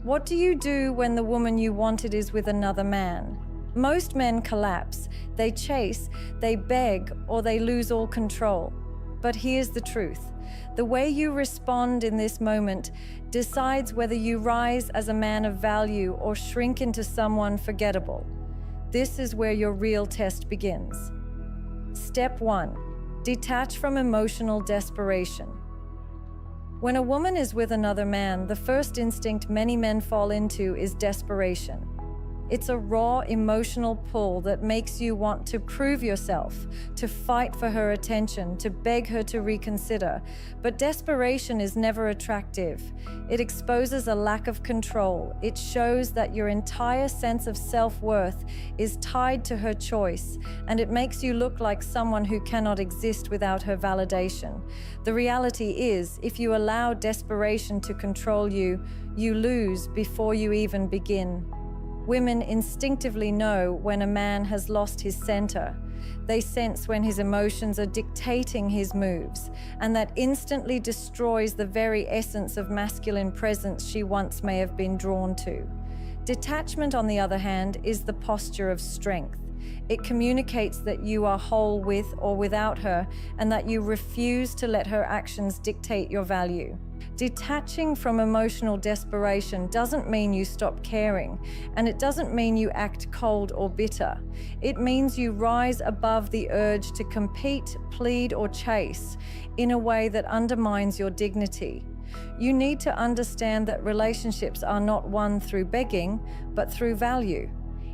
What do you do when the woman you wanted is with another man? Most men collapse, they chase, they beg, or they lose all control. But here's the truth. The way you respond in this moment decides whether you rise as a man of value or shrink into someone forgettable. This is where your real test begins. Step 1. Detach from emotional desperation. When a woman is with another man, the first instinct many men fall into is desperation. It's a raw emotional pull that makes you want to prove yourself, to fight for her attention, to beg her to reconsider. But desperation is never attractive. It exposes a lack of control. It shows that your entire sense of self-worth is tied to her choice, and it makes you look like someone who cannot exist without her validation. The reality is, if you allow desperation to control you, you lose before you even begin. Women instinctively know when a man has lost his center. They sense when his emotions are dictating his moves, and that instantly destroys the very essence of masculine presence she once may have been drawn to. Detachment, on the other hand, is the posture of strength. It communicates that you are whole with or without her, and that you refuse to let her actions dictate your value. Detaching from emotional desperation doesn't mean you stop caring, and it doesn't mean you act cold or bitter. It means you rise above the urge to compete, plead, or chase in a way that undermines your dignity. You need to understand that relationships are not won through begging, but through value.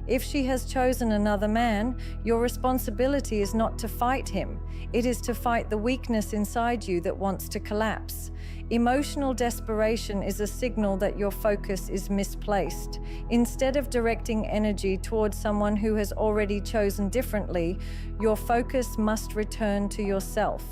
If she has chosen another man, your responsibility is not to fight him. It is to fight the weakness inside you that wants to collapse. Emotional desperation is a signal that your focus is misplaced. Instead of directing energy towards someone who has already chosen differently, your focus must return to yourself.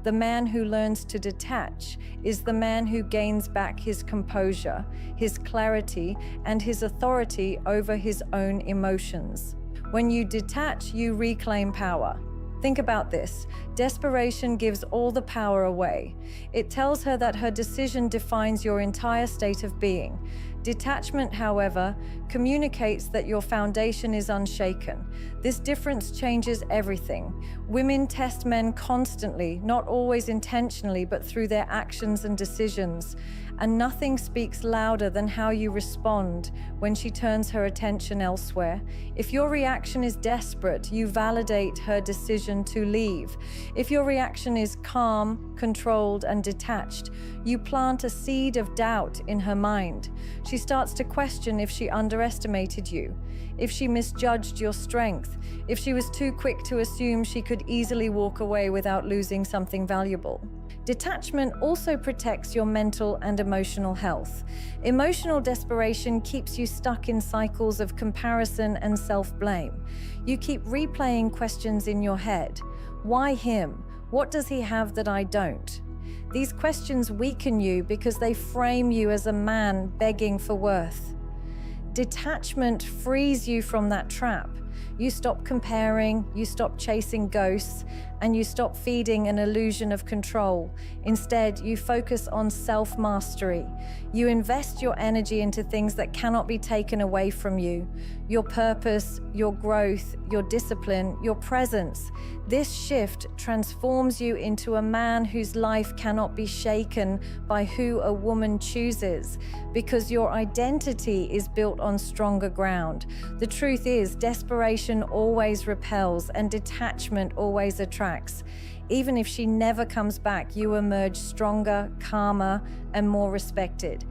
The man who learns to detach is the man who gains back his composure, his clarity, and his authority over his own emotions. When you detach, you reclaim power. Think about this. Desperation gives all the power away. It tells her that her decision defines your entire state of being. Detachment, however, communicates that your foundation is unshaken. This difference changes everything. Women test men constantly, not always intentionally, but through their actions and decisions. And nothing speaks louder than how you respond when she turns her attention elsewhere. If your reaction is desperate, you validate her decision to leave. If your reaction is calm, controlled, and detached, you plant a seed of doubt in her mind. She starts to question if she underestimated you, if she misjudged your strength, if she was too quick to assume she could easily walk away without losing something valuable. Detachment also protects your mental and emotional health. Emotional desperation keeps you stuck in cycles of comparison and self-blame. You keep replaying questions in your head. Why him? What does he have that I don't? These questions weaken you because they frame you as a man begging for worth. Detachment frees you from that trap. You stop comparing, you stop chasing ghosts, and you stop feeding an illusion of control. Instead, you focus on self-mastery. You invest your energy into things that cannot be taken away from you. Your purpose, your growth, your discipline, your presence. This shift transforms you into a man whose life cannot be shaken by who a woman chooses, because your identity is built on stronger ground. The truth is, desperation always repels and detachment always attracts. Even if she never comes back, you emerge stronger, calmer, and more respected.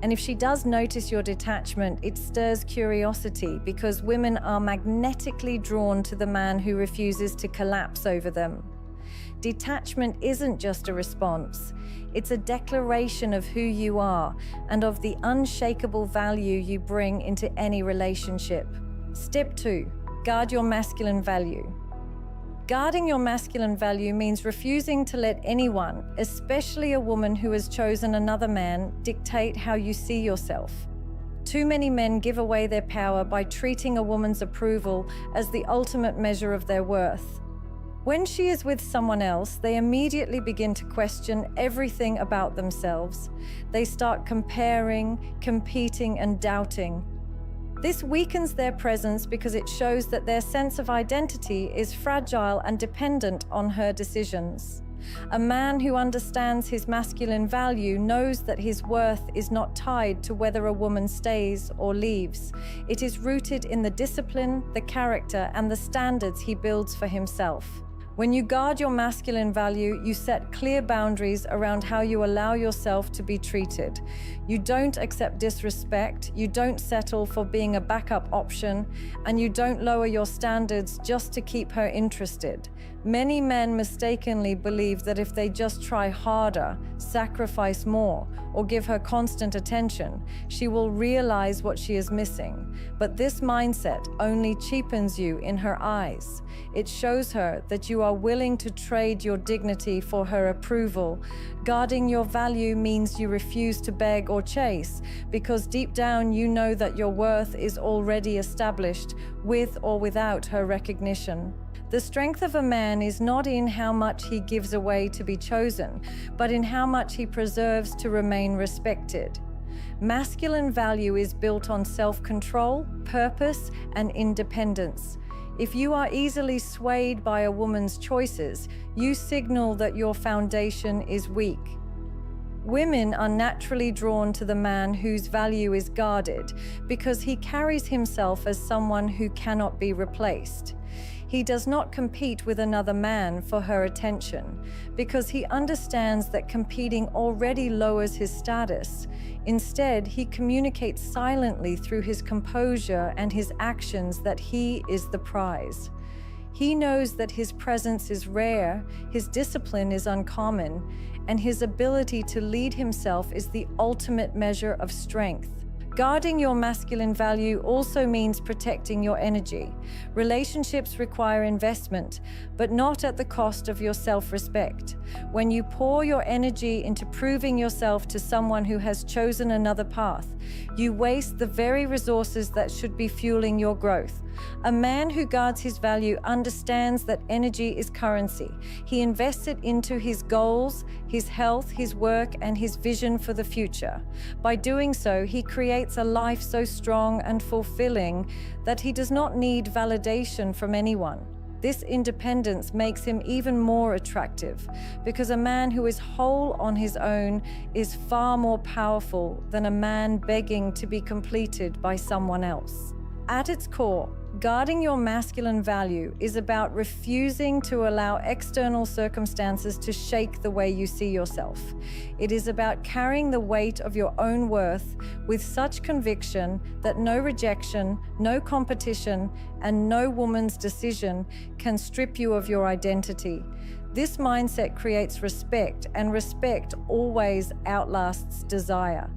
And if she does notice your detachment, it stirs curiosity, because women are magnetically drawn to the man who refuses to collapse over them. Detachment isn't just a response. It's a declaration of who you are and of the unshakable value you bring into any relationship. Step 2. Guard your masculine value. Guarding your masculine value means refusing to let anyone, especially a woman who has chosen another man, dictate how you see yourself. Too many men give away their power by treating a woman's approval as the ultimate measure of their worth. When she is with someone else, they immediately begin to question everything about themselves. They start comparing, competing, and doubting. This weakens their presence because it shows that their sense of identity is fragile and dependent on her decisions. A man who understands his masculine value knows that his worth is not tied to whether a woman stays or leaves. It is rooted in the discipline, the character, and the standards he builds for himself. When you guard your masculine value, you set clear boundaries around how you allow yourself to be treated. You don't accept disrespect, you don't settle for being a backup option, and you don't lower your standards just to keep her interested. Many men mistakenly believe that if they just try harder, sacrifice more, or give her constant attention, she will realize what she is missing. But this mindset only cheapens you in her eyes. It shows her that you are willing to trade your dignity for her approval. Guarding your value means you refuse to beg or chase, because deep down you know that your worth is already established, with or without her recognition. The strength of a man is not in how much he gives away to be chosen, but in how much he preserves to remain respected. Masculine value is built on self-control, purpose, and independence. If you are easily swayed by a woman's choices, you signal that your foundation is weak. Women are naturally drawn to the man whose value is guarded because he carries himself as someone who cannot be replaced. He does not compete with another man for her attention because he understands that competing already lowers his status. Instead, he communicates silently through his composure and his actions that he is the prize. He knows that his presence is rare, his discipline is uncommon, and his ability to lead himself is the ultimate measure of strength. Guarding your masculine value also means protecting your energy. Relationships require investment, but not at the cost of your self-respect. When you pour your energy into proving yourself to someone who has chosen another path, you waste the very resources that should be fueling your growth. A man who guards his value understands that energy is currency. He invests it into his goals, his health, his work, and his vision for the future. By doing so, he creates a life so strong and fulfilling that he does not need validation from anyone. This independence makes him even more attractive because a man who is whole on his own is far more powerful than a man begging to be completed by someone else. At its core, guarding your masculine value is about refusing to allow external circumstances to shake the way you see yourself. It is about carrying the weight of your own worth with such conviction that no rejection, no competition, and no woman's decision can strip you of your identity. This mindset creates respect, and respect always outlasts desire.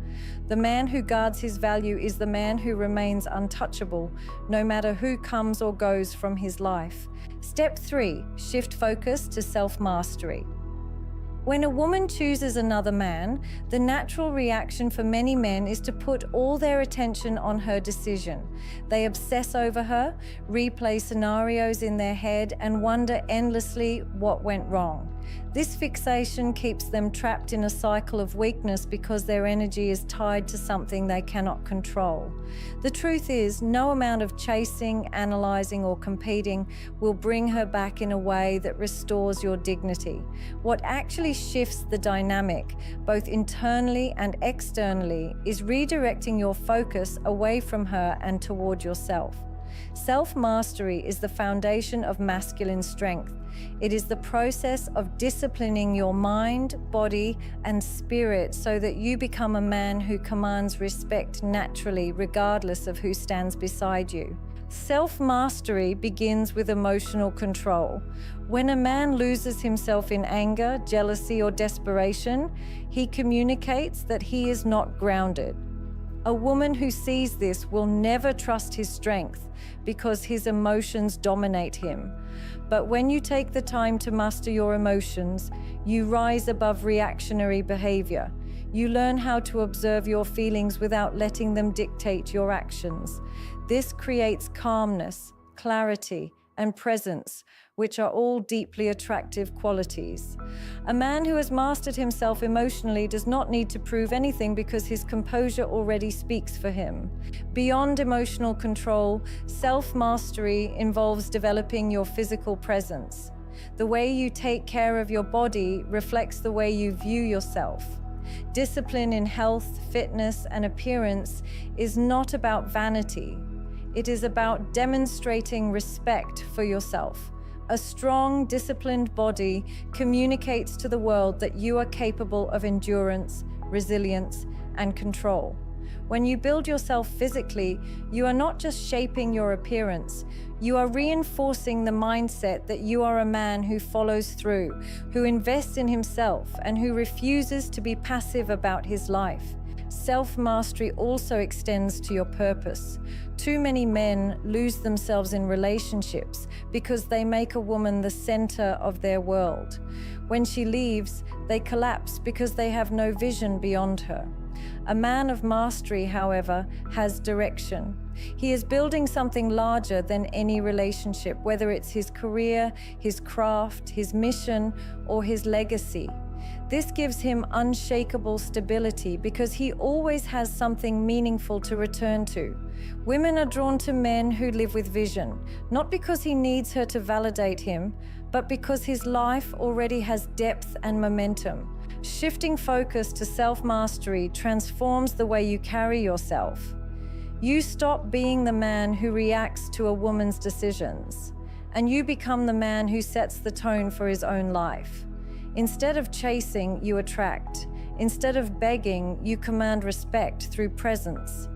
The man who guards his value is the man who remains untouchable, no matter who comes or goes from his life. Step 3, shift focus to self-mastery. When a woman chooses another man, the natural reaction for many men is to put all their attention on her decision. They obsess over her, replay scenarios in their head, and wonder endlessly what went wrong. This fixation keeps them trapped in a cycle of weakness because their energy is tied to something they cannot control. The truth is, no amount of chasing, analyzing, or competing will bring her back in a way that restores your dignity. What actually shifts the dynamic, both internally and externally, is redirecting your focus away from her and toward yourself. Self-mastery is the foundation of masculine strength. It is the process of disciplining your mind, body, and spirit so that you become a man who commands respect naturally, regardless of who stands beside you. Self-mastery begins with emotional control. When a man loses himself in anger, jealousy, or desperation, he communicates that he is not grounded. A woman who sees this will never trust his strength because his emotions dominate him. But when you take the time to master your emotions, you rise above reactionary behavior. You learn how to observe your feelings without letting them dictate your actions. This creates calmness, clarity, and presence, which are all deeply attractive qualities. A man who has mastered himself emotionally does not need to prove anything because his composure already speaks for him. Beyond emotional control, self-mastery involves developing your physical presence. The way you take care of your body reflects the way you view yourself. Discipline in health, fitness, and appearance is not about vanity. It is about demonstrating respect for yourself. A strong, disciplined body communicates to the world that you are capable of endurance, resilience, and control. When you build yourself physically, you are not just shaping your appearance, you are reinforcing the mindset that you are a man who follows through, who invests in himself, and who refuses to be passive about his life. Self-mastery also extends to your purpose. Too many men lose themselves in relationships because they make a woman the center of their world. When she leaves, they collapse because they have no vision beyond her. A man of mastery, however, has direction. He is building something larger than any relationship, whether it's his career, his craft, his mission, or his legacy. This gives him unshakable stability because he always has something meaningful to return to. Women are drawn to men who live with vision, not because he needs her to validate him, but because his life already has depth and momentum. Shifting focus to self-mastery transforms the way you carry yourself. You stop being the man who reacts to a woman's decisions, and you become the man who sets the tone for his own life. Instead of chasing, you attract. Instead of begging, you command respect through presence.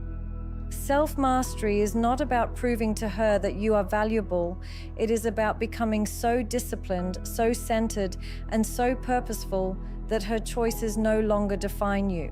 Self-mastery is not about proving to her that you are valuable. It is about becoming so disciplined, so centered, and so purposeful that her choices no longer define you.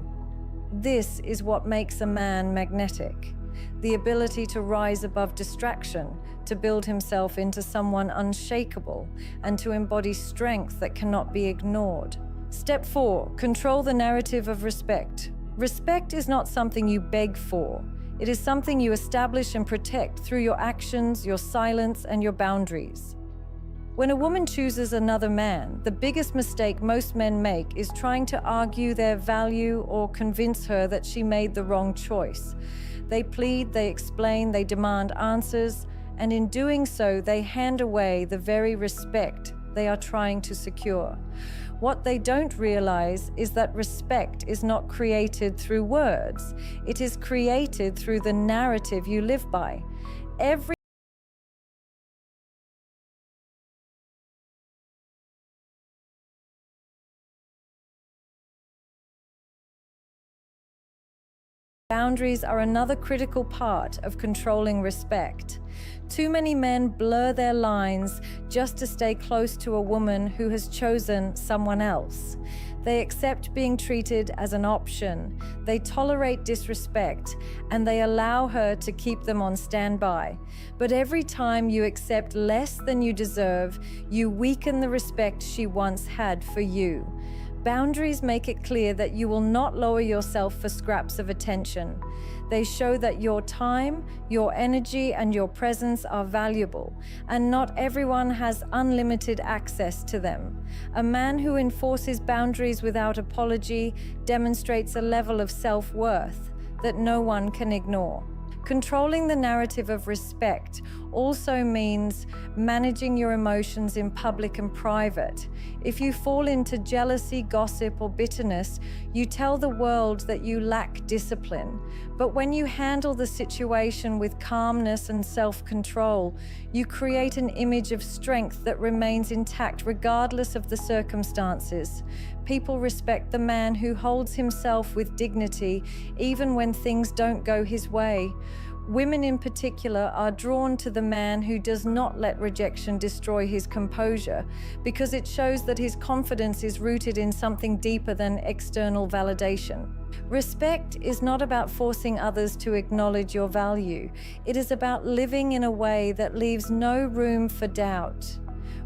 This is what makes a man magnetic. The ability to rise above distraction, to build himself into someone unshakable, and to embody strength that cannot be ignored. Step 4, control the narrative of respect. Respect is not something you beg for. It is something you establish and protect through your actions, your silence, and your boundaries. When a woman chooses another man, the biggest mistake most men make is trying to argue their value or convince her that she made the wrong choice. They plead, they explain, they demand answers, and in doing so, they hand away the very respect they are trying to secure. What they don't realize is that respect is not created through words. It is created through the narrative you live by. Every Boundaries are another critical part of controlling respect. Too many men blur their lines just to stay close to a woman who has chosen someone else. They accept being treated as an option. They tolerate disrespect, and they allow her to keep them on standby. But every time you accept less than you deserve, you weaken the respect she once had for you. Boundaries make it clear that you will not lower yourself for scraps of attention. They show that your time, your energy, and your presence are valuable, and not everyone has unlimited access to them. A man who enforces boundaries without apology demonstrates a level of self-worth that no one can ignore. Controlling the narrative of respect also means managing your emotions in public and private. If you fall into jealousy, gossip, or bitterness, you tell the world that you lack discipline. But when you handle the situation with calmness and self-control, you create an image of strength that remains intact regardless of the circumstances. People respect the man who holds himself with dignity even when things don't go his way. Women in particular are drawn to the man who does not let rejection destroy his composure, because it shows that his confidence is rooted in something deeper than external validation. Respect is not about forcing others to acknowledge your value. It is about living in a way that leaves no room for doubt.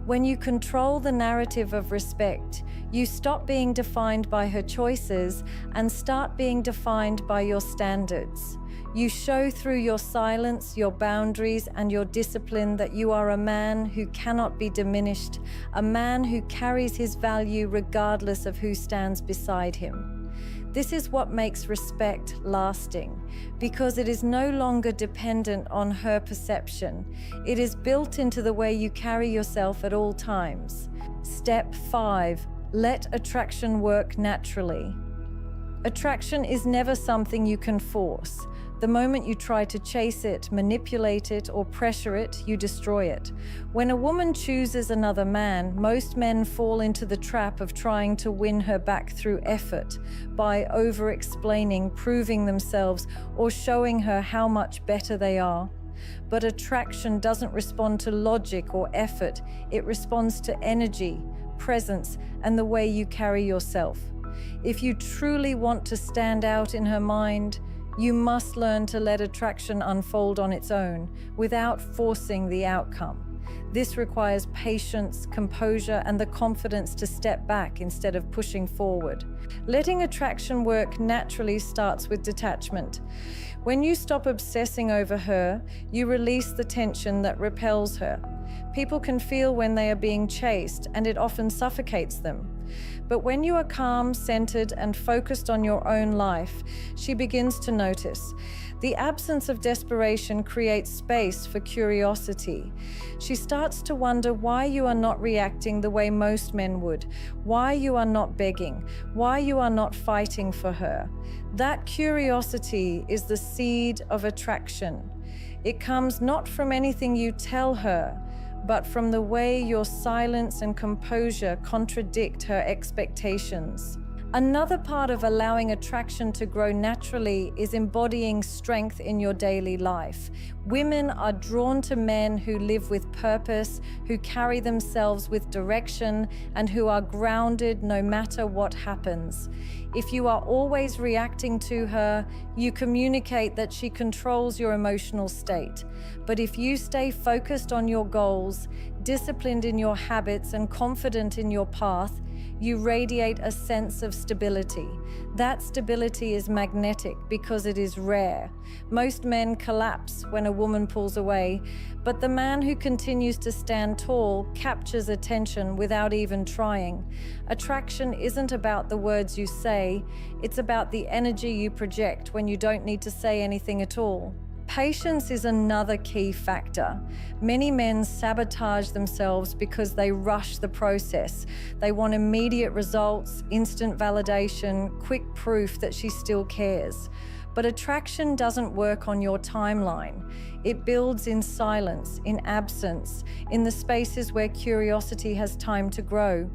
When you control the narrative of respect, you stop being defined by her choices and start being defined by your standards. You show through your silence, your boundaries, and your discipline that you are a man who cannot be diminished, a man who carries his value regardless of who stands beside him. This is what makes respect lasting, because it is no longer dependent on her perception. It is built into the way you carry yourself at all times. Step 5. Let attraction work naturally. Attraction is never something you can force. The moment you try to chase it, manipulate it, or pressure it, you destroy it. When a woman chooses another man, most men fall into the trap of trying to win her back through effort, by over-explaining, proving themselves, or showing her how much better they are. But attraction doesn't respond to logic or effort. It responds to energy, presence, and the way you carry yourself. If you truly want to stand out in her mind, you must learn to let attraction unfold on its own, without forcing the outcome. This requires patience, composure, and the confidence to step back instead of pushing forward. Letting attraction work naturally starts with detachment. When you stop obsessing over her, you release the tension that repels her. People can feel when they are being chased, and it often suffocates them. But when you are calm, centered, and focused on your own life, she begins to notice. The absence of desperation creates space for curiosity. She starts to wonder why you are not reacting the way most men would, why you are not begging, why you are not fighting for her. That curiosity is the seed of attraction. It comes not from anything you tell her, but from the way your silence and composure contradict her expectations. Another part of allowing attraction to grow naturally is embodying strength in your daily life. Women are drawn to men who live with purpose, who carry themselves with direction, and who are grounded no matter what happens. If you are always reacting to her, you communicate that she controls your emotional state. But if you stay focused on your goals, disciplined in your habits, and confident in your path, you radiate a sense of stability. That stability is magnetic because it is rare. Most men collapse when a woman pulls away, but the man who continues to stand tall captures attention without even trying. Attraction isn't about the words you say, it's about the energy you project when you don't need to say anything at all. Patience is another key factor. Many men sabotage themselves because they rush the process. They want immediate results, instant validation, quick proof that she still cares. But attraction doesn't work on your timeline. It builds in silence, in absence, in the spaces where curiosity has time to grow.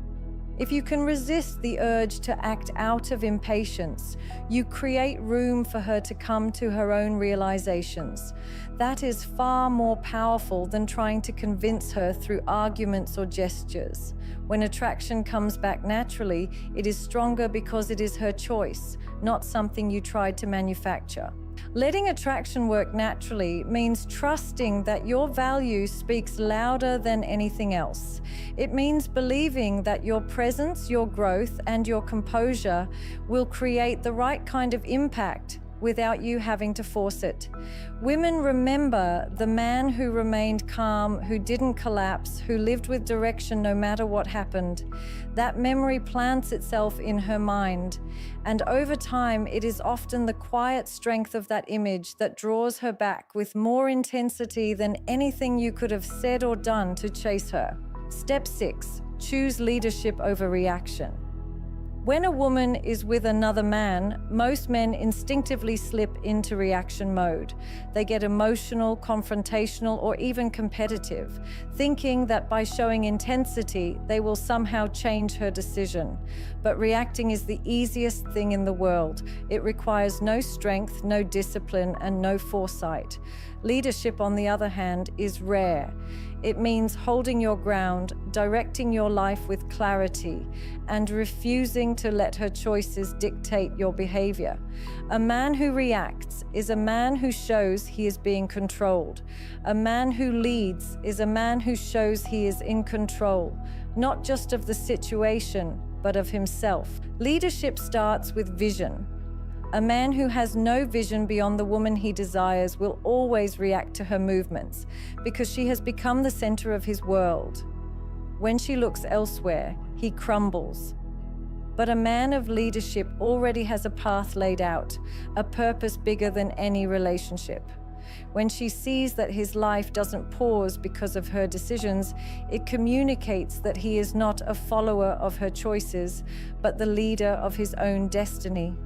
If you can resist the urge to act out of impatience, you create room for her to come to her own realizations. That is far more powerful than trying to convince her through arguments or gestures. When attraction comes back naturally, it is stronger because it is her choice, not something you tried to manufacture. Letting attraction work naturally means trusting that your value speaks louder than anything else. It means believing that your presence, your growth, and your composure will create the right kind of impact without you having to force it. Women remember the man who remained calm, who didn't collapse, who lived with direction no matter what happened. That memory plants itself in her mind, and over time it is often the quiet strength of that image that draws her back with more intensity than anything you could have said or done to chase her. Step 6. Choose leadership over reaction. When a woman is with another man, most men instinctively slip into reaction mode. They get emotional, confrontational, or even competitive, thinking that by showing intensity, they will somehow change her decision. But reacting is the easiest thing in the world. It requires no strength, no discipline, and no foresight. Leadership, on the other hand, is rare. It means holding your ground, directing your life with clarity, and refusing to let her choices dictate your behavior. A man who reacts is a man who shows he is being controlled. A man who leads is a man who shows he is in control, not just of the situation, but of himself. Leadership starts with vision. A man who has no vision beyond the woman he desires will always react to her movements because she has become the center of his world. When she looks elsewhere, he crumbles. But a man of leadership already has a path laid out, a purpose bigger than any relationship. When she sees that his life doesn't pause because of her decisions, it communicates that he is not a follower of her choices, but the leader of his own destiny.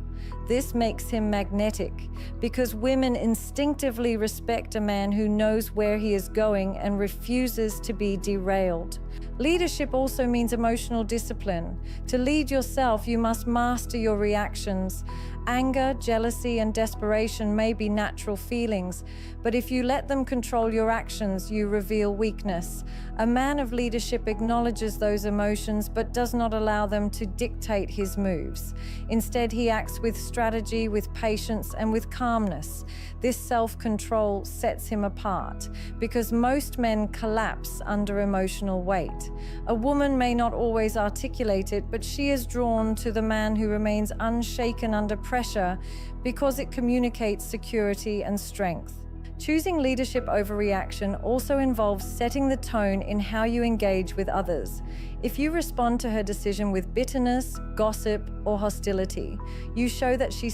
This makes him magnetic because women instinctively respect a man who knows where he is going and refuses to be derailed. Leadership also means emotional discipline. To lead yourself, you must master your reactions. Anger, jealousy, and desperation may be natural feelings, but if you let them control your actions, you reveal weakness. A man of leadership acknowledges those emotions but does not allow them to dictate his moves. Instead, he acts with strategy, with patience, and with calmness. This self-control sets him apart because most men collapse under emotional weight. A woman may not always articulate it, but she is drawn to the man who remains unshaken under pressure because it communicates security and strength. Choosing leadership over reaction also involves setting the tone in how you engage with others. If you respond to her decision with bitterness, gossip, or hostility, you show that she